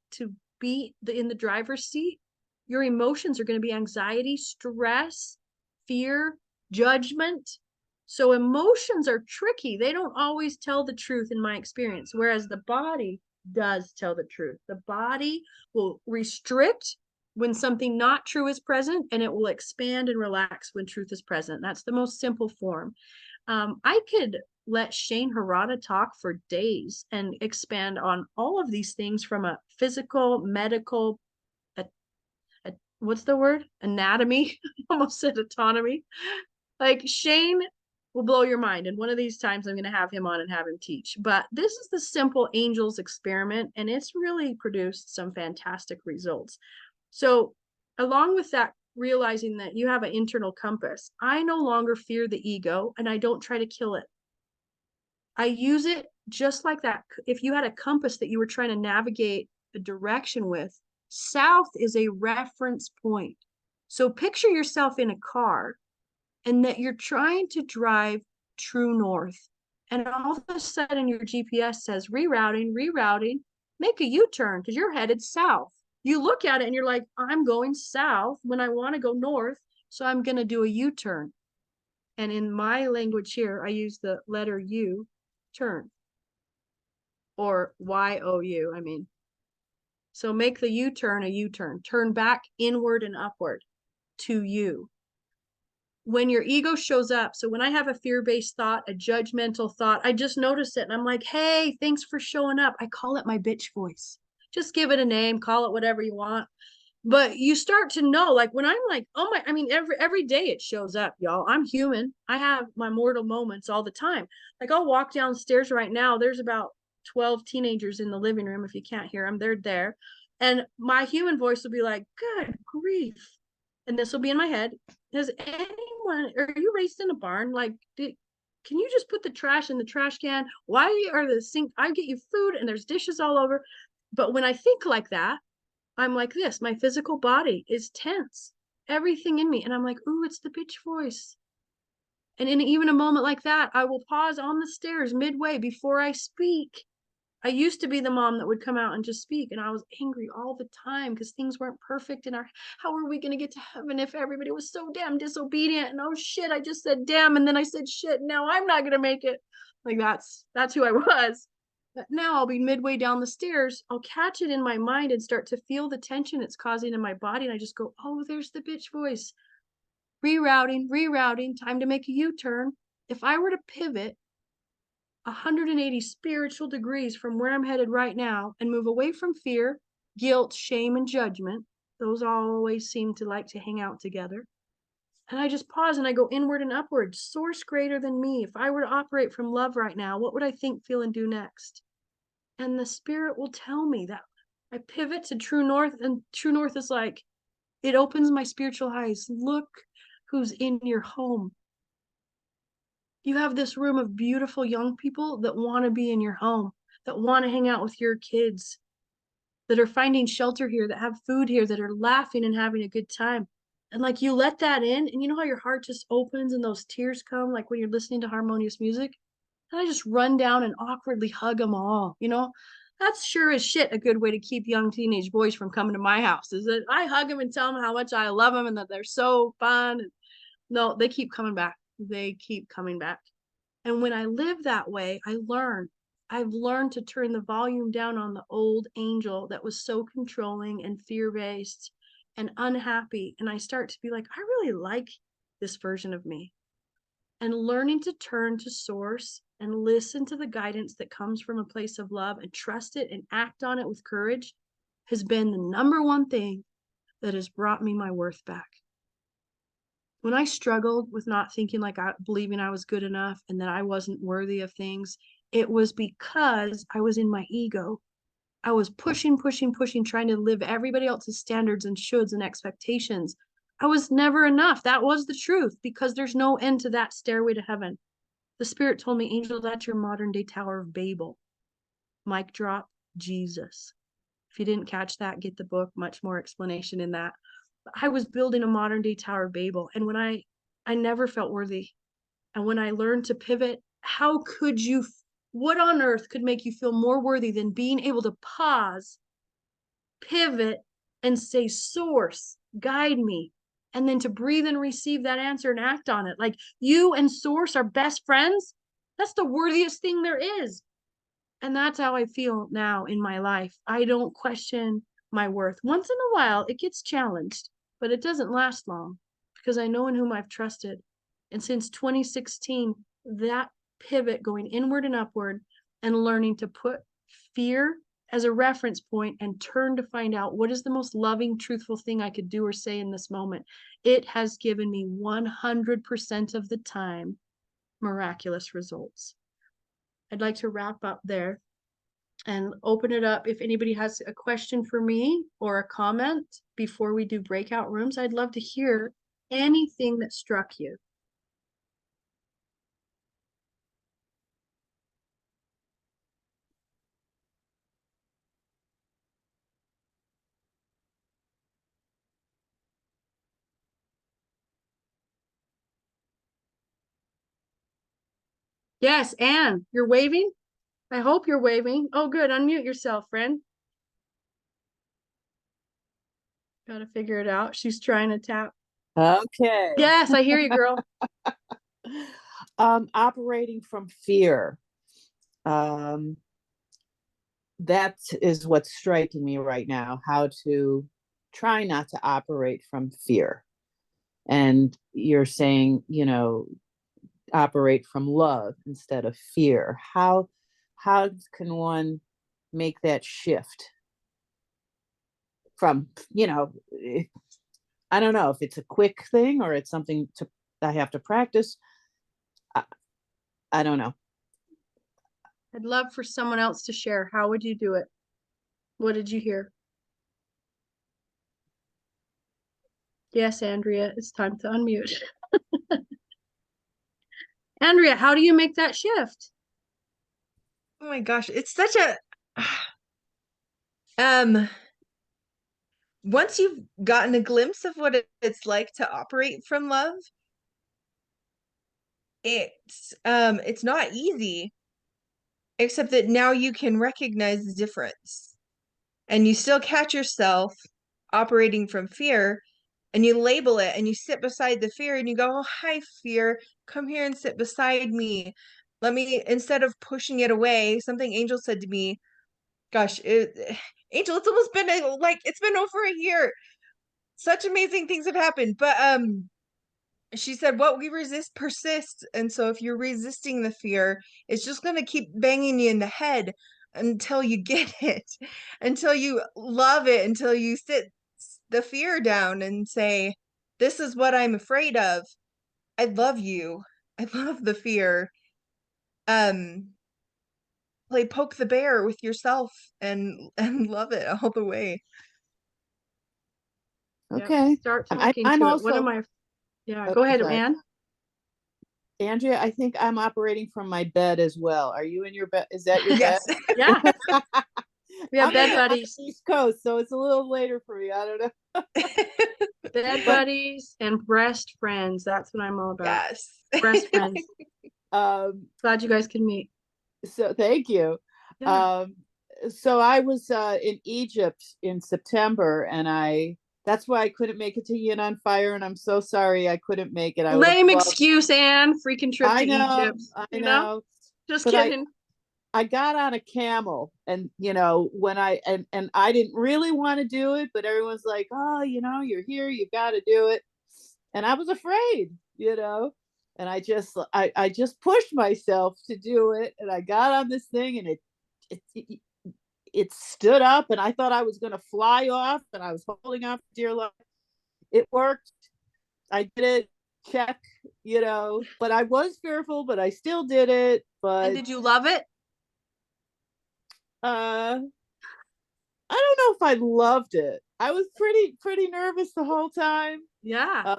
be in the driver's seat, your emotions are going to be anxiety, stress, fear, judgment. So emotions are tricky. They don't always tell the truth in my experience, whereas the body does tell the truth. The body will restrict when something not true is present, and it will expand and relax when truth is present. That's the most simple form. I could let Shane Harada talk for days and expand on all of these things from a physical, medical, what's the word? Anatomy. I almost said autonomy. Like Shane will blow your mind. And one of these times I'm going to have him on and have him teach. But this is the simple angels experiment, and it's really produced some fantastic results. So along with that, realizing that you have an internal compass, I no longer fear the ego and I don't try to kill it. I use it just like that. If you had a compass that you were trying to navigate a direction with, south is a reference point. So picture yourself in a car and that you're trying to drive true north. And all of a sudden your GPS says rerouting, rerouting, make a U-turn because you're headed south. You look at it and you're like, I'm going south when I want to go north. So I'm going to do a U-turn. And in my language here, I use the letter U, turn, or Y-O-U, I mean. So make the U-turn a U-turn. Turn back inward and upward to you. When your ego shows up, so when I have a fear-based thought, a judgmental thought, I just notice it and I'm like, hey, thanks for showing up. I call it my bitch voice. Just give it a name, call it whatever you want. But you start to know, like when I'm like, oh my, I mean, every day it shows up, y'all. I'm human. I have my mortal moments all the time. Like I'll walk downstairs right now. There's about 12 teenagers in the living room. If you can't hear them, they're there. And my human voice will be like, good grief. And this will be in my head. Has anyone, are you raised in a barn? Like, can you just put the trash in the trash can? Why are the sink? I get you food and there's dishes all over. But when I think like that, I'm like this. My physical body is tense. Everything in me. And I'm like, ooh, it's the bitch voice. And in even a moment like that, I will pause on the stairs midway before I speak. I used to be the mom that would come out and just speak, and I was angry all the time because things weren't perfect in our, how are we going to get to heaven if everybody was so damn disobedient? And oh shit, I just said damn, and then I said shit, now I'm not going to make it. Like that's who I was. But now I'll be midway down the stairs, I'll catch it in my mind and start to feel the tension it's causing in my body, and I just go, oh, there's the bitch voice. Rerouting, time to make a U-turn. If I were to pivot 180 spiritual degrees from where I'm headed right now and move away from fear, guilt, shame, and judgment. Those always seem to like to hang out together. And I just pause and I go inward and upward, source greater than me. If I were to operate from love right now, what would I think, feel, and do next? And the spirit will tell me that. I pivot to true north, and true north is like, it opens my spiritual eyes. Look who's in your home. You have this room of beautiful young people that want to be in your home, that want to hang out with your kids, that are finding shelter here, that have food here, that are laughing and having a good time. And like you let that in, and you know how your heart just opens and those tears come, like when you're listening to harmonious music? And I just run down and awkwardly hug them all, you know? That's sure as shit a good way to keep young teenage boys from coming to my house, is that I hug them and tell them how much I love them and that they're so fun. No, they keep coming back. They keep coming back. And when I live that way, I've learned to turn the volume down on the old angel that was so controlling and fear-based and unhappy. And I start to be like, I really like this version of me. And learning to turn to source and listen to the guidance that comes from a place of love and trust it and act on it with courage has been the number one thing that has brought me my worth back. When I struggled with not thinking like believing I was good enough and that I wasn't worthy of things, it was because I was in my ego. I was pushing, trying to live everybody else's standards and shoulds and expectations. I was never enough. That was the truth, because there's no end to that stairway to heaven. The spirit told me, Angel, that's your modern day Tower of Babel. Mic drop, Jesus. If you didn't catch that, get the book, much more explanation in that. I was building a modern day Tower of Babel. And when I never felt worthy. And when I learned to pivot, how could you, what on earth could make you feel more worthy than being able to pause, pivot, and say, source, guide me, and then to breathe and receive that answer and act on it. Like, you and source are best friends. That's the worthiest thing there is. And that's how I feel now in my life. I don't question my worth. Once in a while, it gets challenged, but it doesn't last long because I know in whom I've trusted. And since 2016, that pivot going inward and upward and learning to put fear as a reference point and turn to find out what is the most loving, truthful thing I could do or say in this moment, it has given me 100% of the time miraculous results. I'd like to wrap up there and open it up. If anybody has a question for me or a comment before we do breakout rooms, I'd love to hear anything that struck you. Yes, Anne, you're waving? I hope you're waving. Oh, good. Unmute yourself, friend. Gotta figure it out. She's trying to tap. Okay. Yes, I hear you, girl. Operating from fear. That is what's striking me right now, how to try not to operate from fear. And you're saying, operate from love instead of fear. How can one make that shift from, I don't know if it's a quick thing or it's something I have to practice. I don't know. I'd love for someone else to share. How would you do it? What did you hear? Yes, Andrea, it's time to unmute. Andrea, how do you make that shift? Oh my gosh, it's such a once you've gotten a glimpse of what it's like to operate from love, it's not easy, except that now you can recognize the difference. And you still catch yourself operating from fear, and you label it and you sit beside the fear and you go, "Oh, hi, fear, come here and sit beside me. Let me," instead of pushing it away. Something Angel said to me, gosh, Angel, it's almost been it's been over a year. Such amazing things have happened. But she said, what we resist persists. And so if you're resisting the fear, it's just gonna keep banging you in the head until you get it, until you love it, until you sit the fear down and say, this is what I'm afraid of. I love you. I love the fear. Play poke the bear with yourself and love it all the way. Okay. Yep. Start talking I'm to it. also, What am I? Yeah, Oh, go ahead, sorry. Anne. Andrea, I think I'm operating from my bed as well. Are you in your bed? Is that your Yes. bed? Yeah, we have I'm bed on the buddies. East Coast, so it's a little later for me. I don't know. Bed But- buddies and breast friends. That's what I'm all about. Yes. Breast friends. Glad you guys can meet. So thank you. Yeah. So I was in Egypt in September, and that's why I couldn't make it to Yin on Fire, and I'm so sorry I couldn't make it. I would've Lame loved- excuse, Anne. Freaking trip to I know, Egypt. I You know. Just But kidding. I got on a camel, and when and I didn't really want to do it, but everyone's like, "Oh, you're here, you got to do it," and I was afraid, and I just pushed myself to do it, and I got on this thing, and it stood up, and I thought I was going to fly off, and I was holding on for dear life. It worked. I did it. Check, but I was fearful, but I still did it. But And did you love it? I don't know if I loved it. I was pretty nervous the whole time. Yeah.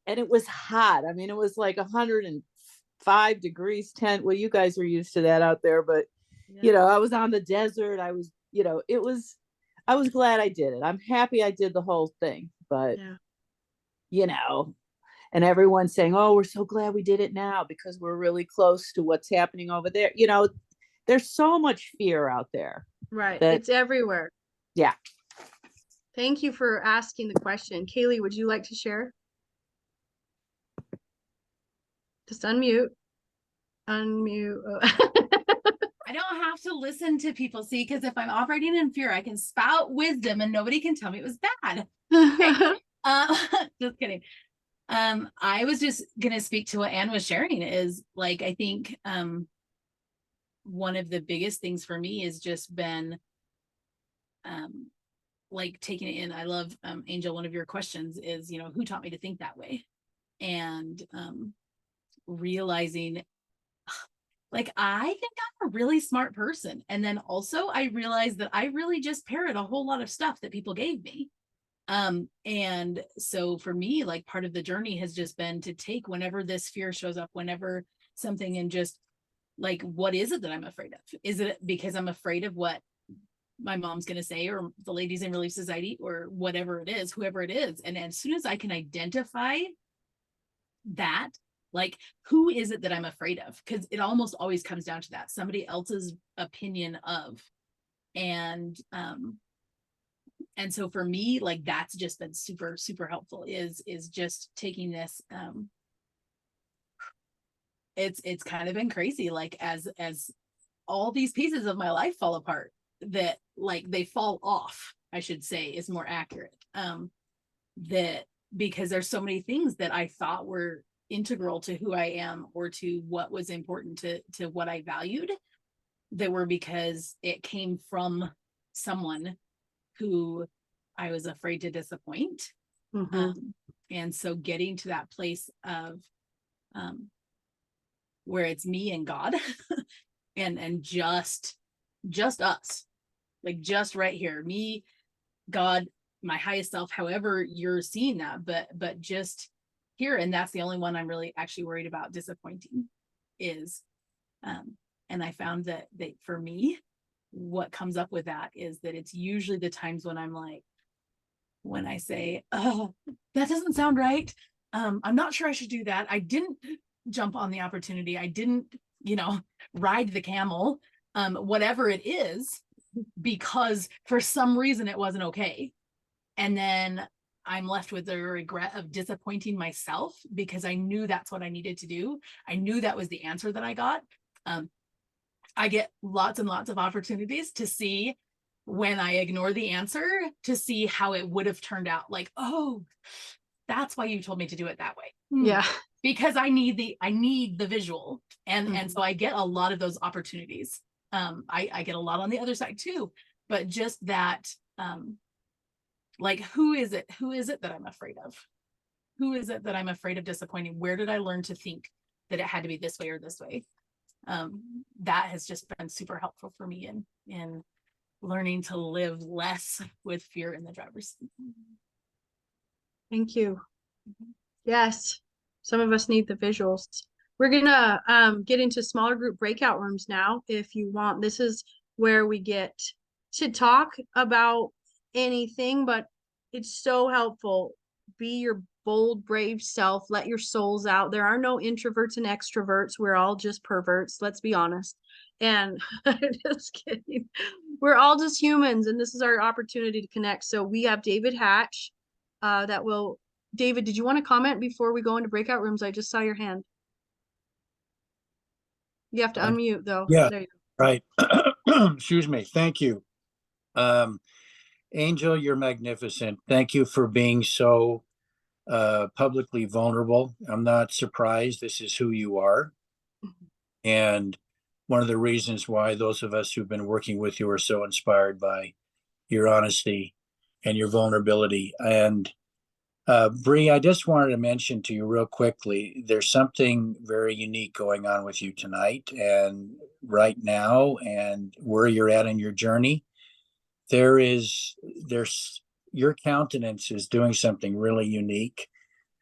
And it was hot. I mean, it was like 105 degrees 10. Well, you guys are used to that out there, but I was on the desert. I was you know, I was glad I did it. I'm happy I did the whole thing, but Yeah. you know, and everyone's saying, oh, we're so glad we did it now because we're really close to what's happening over there. You know, there's so much fear out there Right. that, It's everywhere. yeah. Thank you for asking the question. Kaylee, would you like to share? Just unmute. Unmute. Oh. I don't have to listen to people, see, because if I'm operating in fear, I can spout wisdom and nobody can tell me it was bad. Just kidding. I was just gonna speak to what Anne was sharing is like, I think one of the biggest things for me has just been like taking it in. I love Angel, one of your questions is, you know, who taught me to think that way? And realizing like I think I'm a really smart person. And then also I realized that I really just parrot a whole lot of stuff that people gave me. And so for me, like part of the journey has just been to take whenever this fear shows up, whenever something, and just like, what is it that I'm afraid of? Is it because I'm afraid of what my mom's going to say, or the ladies in Relief Society, or whatever it is, whoever it is? And as soon as I can identify that, like, who is it that I'm afraid of? Because it almost always comes down to that, somebody else's opinion of. And so for me, like, that's just been super, super helpful is just taking this, it's kind of been crazy, like as all these pieces of my life fall apart, that like they fall off, I should say, is more accurate. That because there's so many things that I thought were integral to who I am or to what was important to what I valued, that were because it came from someone who I was afraid to disappoint. And so getting to that place of where it's me and God and just us, like just right here, me, God, my highest self, however you're seeing that, but just here. And that's the only one I'm really actually worried about disappointing is, and I found that for me, what comes up with that is that it's usually the times when I'm like, when I say, oh, that doesn't sound right. I'm not sure I should do that. I didn't jump on the opportunity. I didn't, ride the camel, whatever it is, because for some reason it wasn't okay. And then I'm left with the regret of disappointing myself because I knew that's what I needed to do. I knew that was the answer that I got. I get lots and lots of opportunities to see when I ignore the answer, to see how it would have turned out. Like, oh, that's why you told me to do it that way. Yeah. Because I need the visual. And so I get a lot of those opportunities. I get a lot on the other side too, but just that, like, who is it that I'm afraid of? Who is it that I'm afraid of disappointing? Where did I learn to think that it had to be this way or this way? That has just been super helpful for me in learning to live less with fear in the driver's seat. Thank you. Yes, some of us need the visuals. We're gonna get into smaller group breakout rooms now if you want. This is where we get to talk about anything, but it's so helpful. Be your bold, brave self. Let your souls out. There are no introverts and extroverts. We're all just perverts. Let's be honest. And just kidding. We're all just humans, and this is our opportunity to connect. So we have David Hatch David, did you want to comment before we go into breakout rooms? I just saw your hand. You have to unmute though. Yeah, there you right. Excuse me. Thank you. Angel, you're magnificent. Thank you for being so publicly vulnerable. I'm not surprised. This is who you are. And one of the reasons why those of us who've been working with you are so inspired by your honesty and your vulnerability. And Bree, I just wanted to mention to you real quickly, there's something very unique going on with you tonight and right now, and where you're at in your journey. There's your countenance is doing something really unique.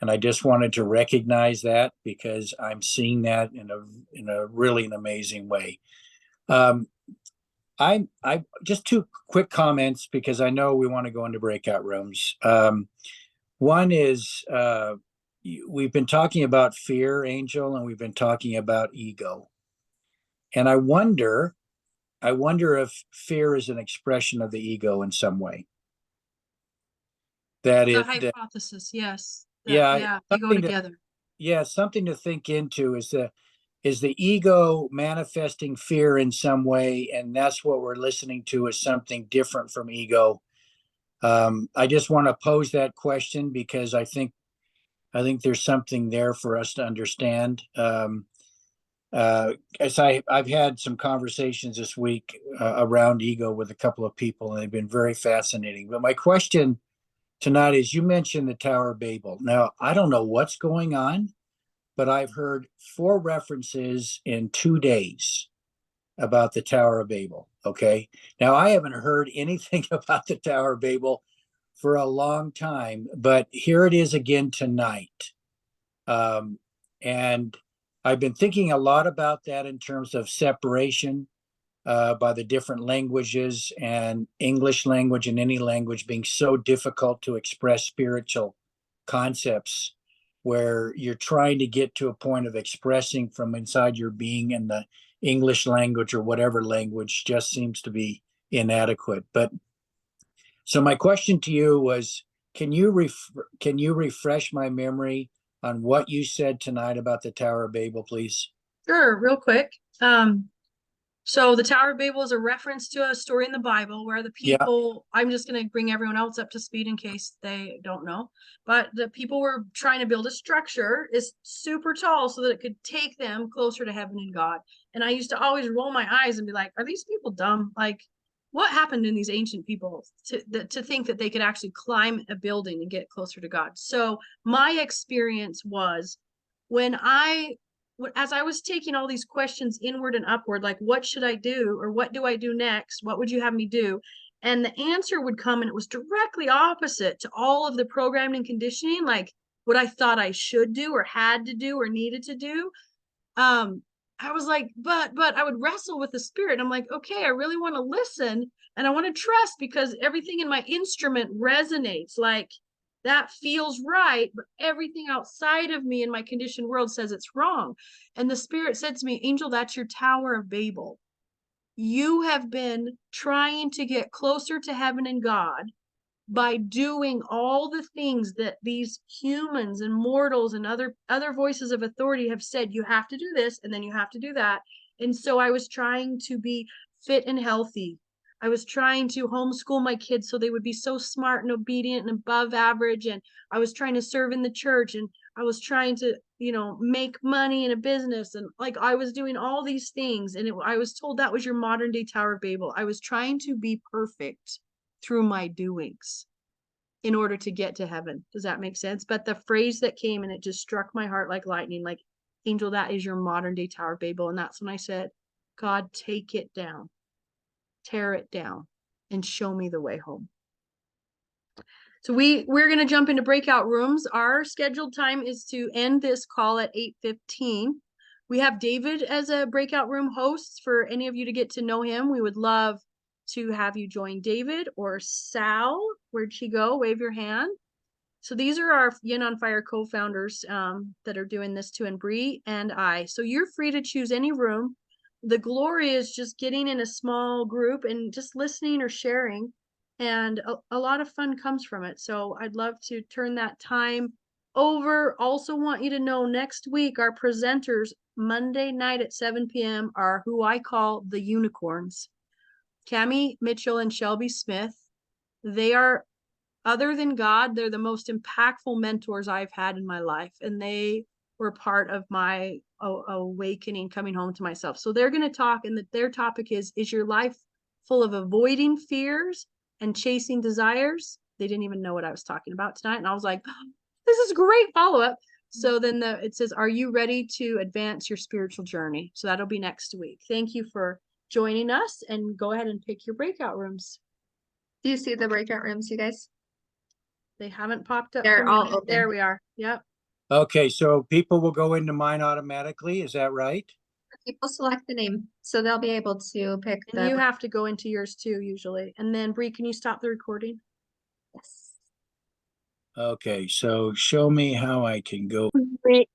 And I just wanted to recognize that because I'm seeing that in a really an amazing way. I just two quick comments because I know we want to go into breakout rooms. One is we've been talking about fear, Angel, and we've been talking about ego. And I wonder if fear is an expression of the ego in some way. That The it, hypothesis, yes. yeah, Yeah, they go something to, together. yeah, something to think into is the ego manifesting fear in some way, and that's what we're listening to is something different from ego. I just want to pose that question because I think there's something there for us to understand. As I've had some conversations this week around ego with a couple of people, and they've been very fascinating. But my question tonight is, you mentioned the Tower of Babel. Now, I don't know what's going on, but I've heard 4 references in 2 days about the Tower of Babel. Okay. Now, I haven't heard anything about the Tower of Babel for a long time, but here it is again tonight. And I've been thinking a lot about that in terms of separation by the different languages, and English language and any language being so difficult to express spiritual concepts, where you're trying to get to a point of expressing from inside your being, and the English language or whatever language just seems to be inadequate. But so my question to you was, can you refresh my memory on what you said tonight about the Tower of Babel, please? Sure, real quick. So the Tower of Babel is a reference to a story in the Bible where the Yeah. people, I'm just going to bring everyone else up to speed in case they don't know, but the people were trying to build a structure is super tall so that it could take them closer to heaven and God. And I used to always roll my eyes and be like, are these people dumb? Like, what happened in these ancient people to think that they could actually climb a building and get closer to God? So my experience was when as I was taking all these questions inward and upward, like, what should I do? Or what do I do next? What would you have me do? And the answer would come, and it was directly opposite to all of the programming and conditioning, like what I thought I should do or had to do or needed to do. I was like, but I would wrestle with the spirit. I'm like, okay, I really want to listen and I want to trust because everything in my instrument resonates. Like, that feels right, but everything outside of me in my conditioned world says it's wrong. And the spirit said to me, Angel, that's your Tower of Babel. You have been trying to get closer to heaven and God by doing all the things that these humans and mortals and other voices of authority have said. You have to do this and then you have to do that. And so I was trying to be fit and healthy. I was trying to homeschool my kids so they would be so smart and obedient and above average. And I was trying to serve in the church, and I was trying to, make money in a business. And like, I was doing all these things. And I was told that was your modern day Tower of Babel. I was trying to be perfect through my doings in order to get to heaven. Does that make sense? But the phrase that came, and it just struck my heart like lightning, like, Angel, that is your modern day Tower of Babel. And that's when I said, God, take it down, tear it down, and show me the way home. So we're going to jump into breakout rooms. Our scheduled time is to end this call at 8:15. We have David as a breakout room host for any of you to get to know him. We would love to have you join David or Sal. Where'd she go? Wave your hand. So these are our Yin on Fire co-founders that are doing this too, and Bree and I. So you're free to choose any room. The glory is just getting in a small group and just listening or sharing. And a lot of fun comes from it. So I'd love to turn that time over. Also want you to know next week, our presenters Monday night at 7 p.m. are who I call the unicorns. Cami Mitchell and Shelby Smith. They are, other than God, they're the most impactful mentors I've had in my life. And they were part of my awakening, coming home to myself. So they're going to talk, and their topic is your life full of avoiding fears and chasing desires? They didn't even know what I was talking about tonight. And I was like, oh, this is great follow-up. So then it says, are you ready to advance your spiritual journey? So that'll be next week. Thank you for joining us, and go ahead and pick your breakout rooms. Do you see the breakout rooms, you guys? They haven't popped up. They're all open. There we are. Yep. Okay, so people will go into mine automatically. Is that right? People select the name, so they'll be able to pick And you the. have to go into yours too, usually. And then Bree, can you stop the recording? Yes. Okay, so show me how I can go. Wait,